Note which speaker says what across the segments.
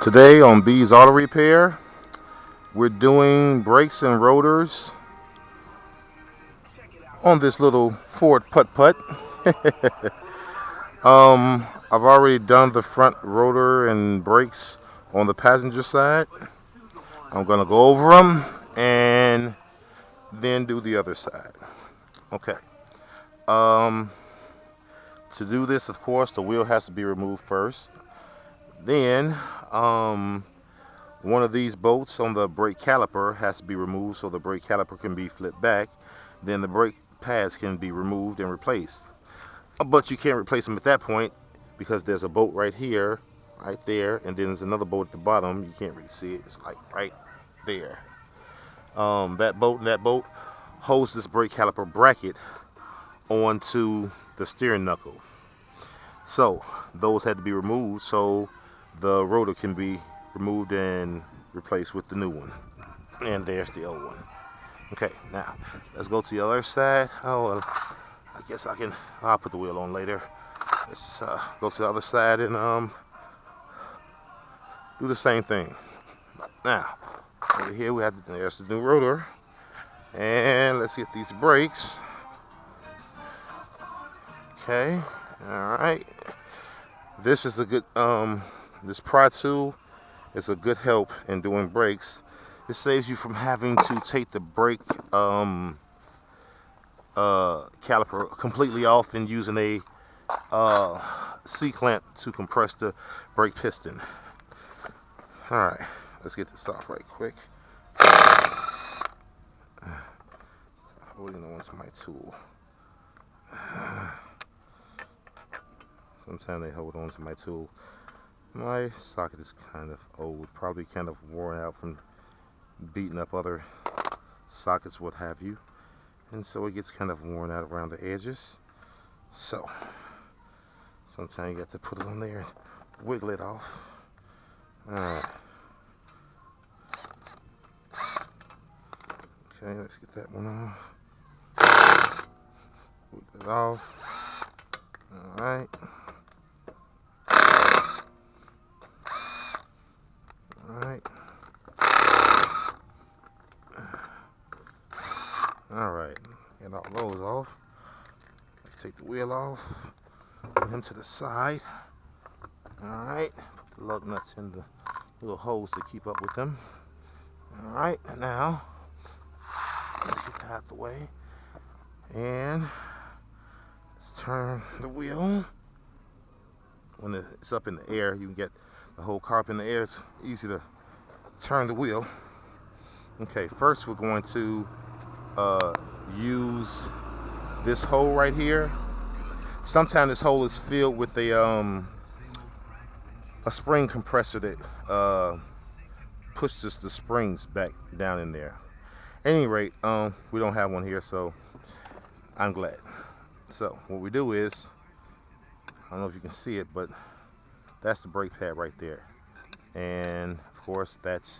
Speaker 1: Today on B's Auto Repair, we're doing brakes and rotors on this little Ford Putt-Putt. I've already done the front rotor and brakes on the passenger side. I'm going to go over them and then do the other side. Okay. Um, to do this, of course, the wheel has to be removed first. Then, one of these bolts on the brake caliper has to be removed so the brake caliper can be flipped back. Then the brake pads can be removed and replaced. But you can't replace them at that point because there's a bolt right here, right there, and then there's another bolt at the bottom. You can't really see it. It's like right there. That bolt holds this brake caliper bracket onto the steering knuckle. So those had to be removed so the rotor can be removed and replaced with the new one. And there's the old one. Okay, now let's go to the other side. Oh, well, I guess I'll put the wheel on later. Let's go to the other side and do the same thing. Now, over here there's the new rotor. And let's get these brakes. Okay, alright. This is a good, this pry tool is a good help in doing brakes. It saves you from having to take the brake caliper completely off and using a C-clamp to compress the brake piston. Alright, let's get this off right quick. Holding on to my tool. Sometimes they hold on to my tool. My socket is kind of old, probably kind of worn out from beating up other sockets, what have you. And so it gets kind of worn out around the edges. So sometimes you got to put it on there and wiggle it off. Alright. Okay, let's get that one off. Wiggle it off. Alright. Alright. Alright. Get all those off. Let's take the wheel off. Put him to the side. Alright. Put the lug nuts in the little holes to keep up with them. Alright, now let's get that out the way. And let's turn the wheel. When it's up in the air, you can get the whole car up in the air. It's easy to turn the wheel. Okay, first we're going to use this hole right here. Sometimes this hole is filled with a spring compressor that pushes the springs back down in there. At any rate, we don't have one here, so I'm glad. So what we do is, I don't know if you can see it, but that's the brake pad right there. And of course, that's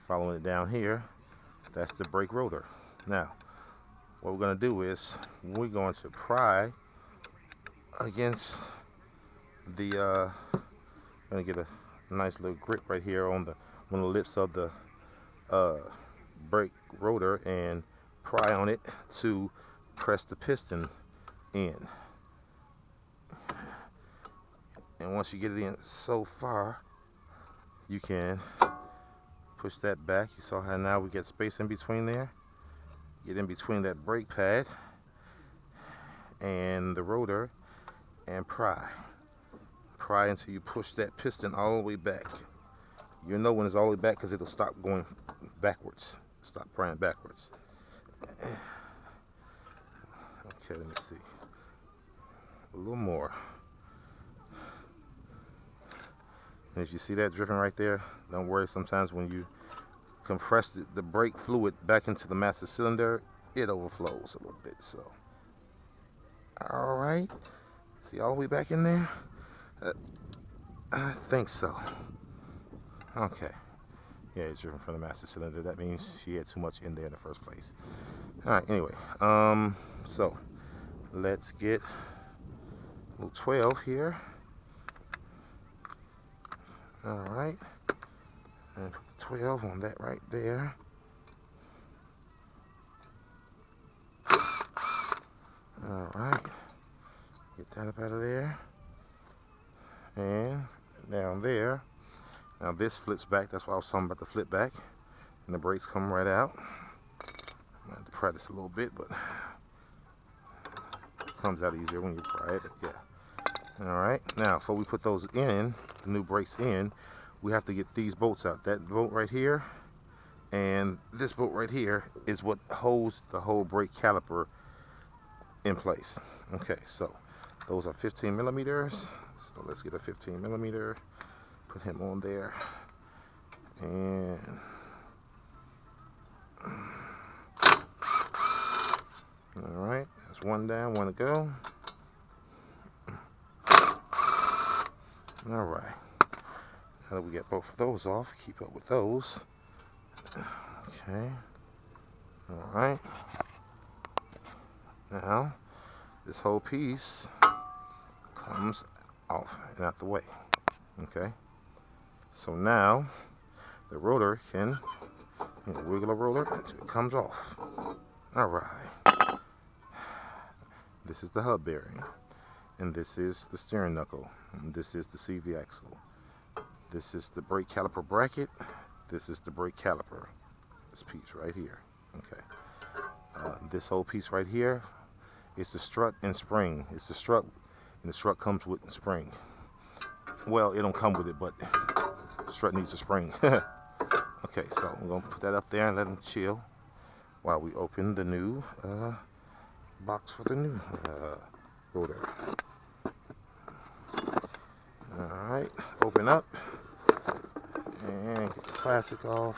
Speaker 1: following it down here. That's the brake rotor. Now, what we're going to do is we're going to pry against the going to get a nice little grip right here on one of the lips of the brake rotor and pry on it to press the piston in. And once you get it in so far, you can push that back. You saw how now we get space in between there. Get in between that brake pad and the rotor and pry. Pry until you push that piston all the way back. You'll know when it's all the way back because it'll stop going backwards. Stop prying backwards. Okay, let me see. A little more. And if you see that dripping right there, don't worry. Sometimes when you compress the brake fluid back into the master cylinder, it overflows a little bit. So, all right. See all the way back in there? I think so. Okay. Yeah, it's driven from the master cylinder. That means she had too much in there in the first place. All right. Anyway, so let's get little 12 here. Alright. And put the 12 on that right there. Alright. Get that up out of there. And down there. Now this flips back. That's why I was talking about the flip back. And the brakes come right out. I have to practice a little bit, but it comes out easier when you try it. Yeah. Alright. Now, before we put those in, the new brakes in, we have to get these bolts out. That bolt right here and this bolt right here is what holds the whole brake caliper in place. Okay, so those are 15 millimeters. So let's get a 15 millimeter. Put him on there. And alright, that's one down, one to go. Alright. Now that we get both of those off, keep up with those. Okay. Alright. Now, this whole piece comes off and out the way. Okay. So now, the rotor can wiggle a rotor until it comes off. Alright. This is the hub bearing. And this is the steering knuckle. And this is the CV axle. This is the brake caliper bracket. This is the brake caliper. This piece right here. Okay. This whole piece right here is the strut and spring. It's the strut, and the strut comes with the spring. Well, it don't come with it, but the strut needs a spring. Okay, so we're gonna put that up there and let them chill while we open the new box for the new rotor. Alright, open up and get the plastic off.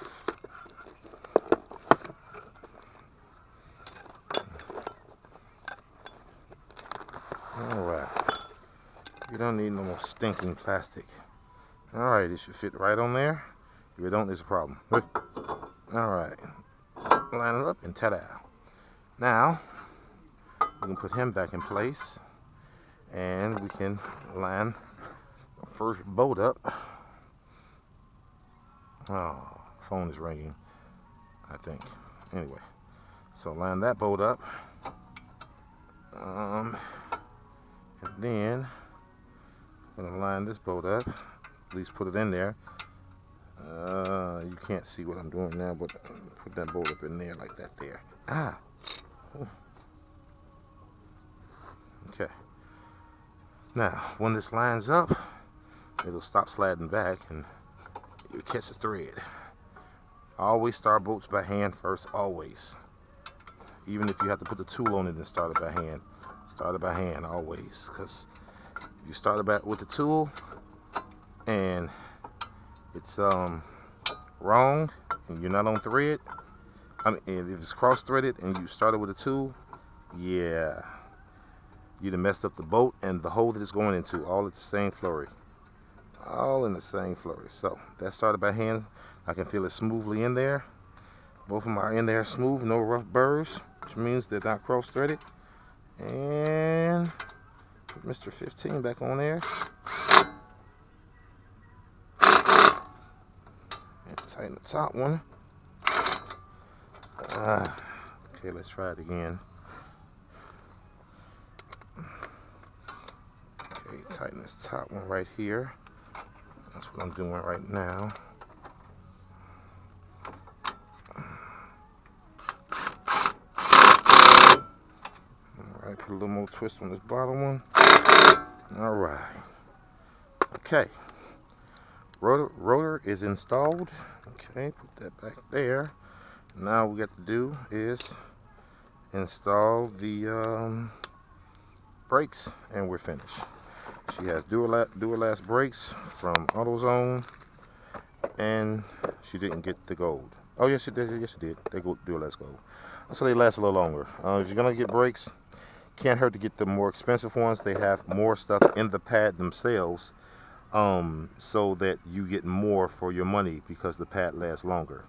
Speaker 1: Alright, you don't need no more stinking plastic. Alright, it should fit right on there. If it don't, there's a problem. Alright, line it up and ta-da. Now, we can put him back in place and we can line the first bolt up. Oh, phone is ringing, I think. Anyway, so line that bolt up. And then I'm going to line this bolt up, at least put it in there. You can't see what I'm doing now, but put that bolt up in there like that there. Ah! Oh. Okay. Now, when this lines up, it'll stop sliding back and you'll catch the thread. Always start bolts by hand first, always. Even if you have to put the tool on it and start it by hand. Start it by hand, always. Because if you start it back with the tool and it's wrong and you're not on thread, I mean, if it's cross-threaded and you start it with a tool, yeah, you'd have messed up the bolt and the hole that it's going into, all at the same flurry. All in the same flurry. So, that started by hand. I can feel it smoothly in there. Both of them are in there smooth, no rough burrs, which means they're not cross-threaded. And put Mr. 15 back on there. And tighten the top one. Okay, let's try it again. Okay, tighten this top one right here. That's what I'm doing right now. Alright, put a little more twist on this bottom one. Alright. Okay. Rotor is installed. Okay, put that back there. Now what we got to do is install the brakes, and we're finished. She has Duralast brakes from AutoZone, and she didn't get the gold. Oh yes, she did. Yes, she did. They go Duralast gold, so they last a little longer. If you're gonna get brakes, can't hurt to get the more expensive ones. They have more stuff in the pad themselves, so that you get more for your money because the pad lasts longer.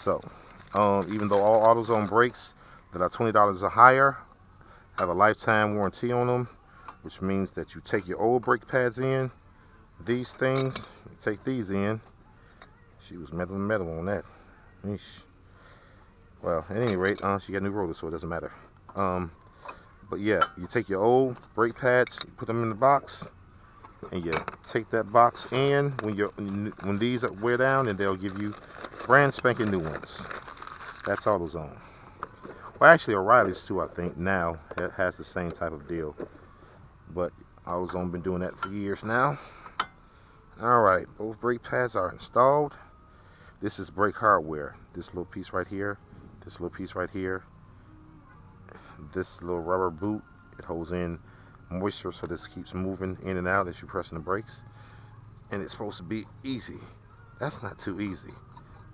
Speaker 1: So, even though all AutoZone brakes that are $20 or higher have a lifetime warranty on them, which means that you take your old brake pads in These things, you take these in. She was metal to metal on that. Eesh. Well, at any rate, she got new rotors, so it doesn't matter. But yeah, you take your old brake pads, you put them in the box, and you take that box in when these wear down, and they'll give you brand spanking new ones. That's AutoZone. Well, actually, O'Reilly's too, I think, now it has the same type of deal. But AutoZone been doing that for years now. Alright, both brake pads are installed. This is brake hardware. This little piece right here, this little piece right here, this little rubber boot, it holds in moisture so this keeps moving in and out as you're pressing the brakes. And it's supposed to be easy. That's not too easy.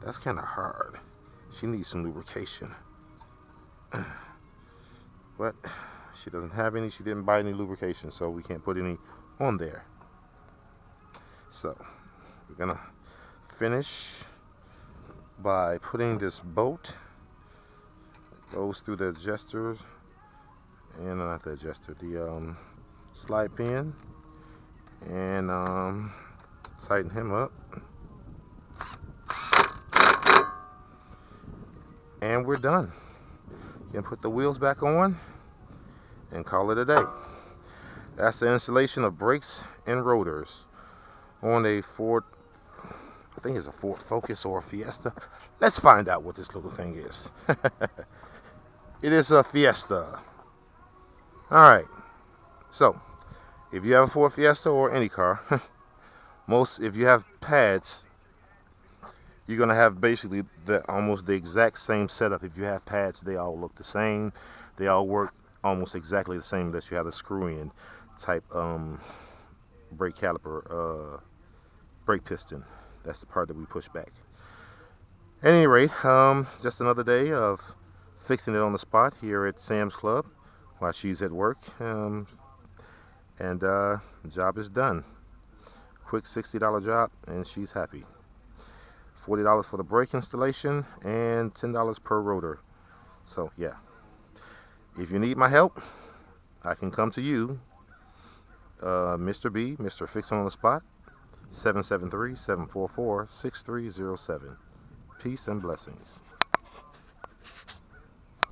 Speaker 1: That's kind of hard. She needs some lubrication. But she doesn't have any. She didn't buy any lubrication, so we can't put any on there. So we're gonna finish by putting this bolt that goes through the adjusters, and not the adjuster, the slide pin, and tighten him up, and we're done. You can put the wheels back on and call it a day. That's the installation of brakes and rotors on a Ford, I think it's a Ford Focus or a Fiesta. Let's find out what this little thing is. It is a Fiesta. Alright, so if you have a Ford Fiesta or any car, if you have pads, you're going to have basically almost the exact same setup. If you have pads, they all look the same. They all work almost exactly the same, unless you have a screw-in type brake caliper, brake piston. That's the part that we push back. At any rate, just another day of fixing it on the spot here at Sam's Club while she's at work. And the job is done. Quick $60 job, and she's happy. $40 for the brake installation and $10 per rotor. So yeah, if you need my help, I can come to you, Mr. B, Mr. Fix on the Spot, 773-744-6307. Peace and blessings.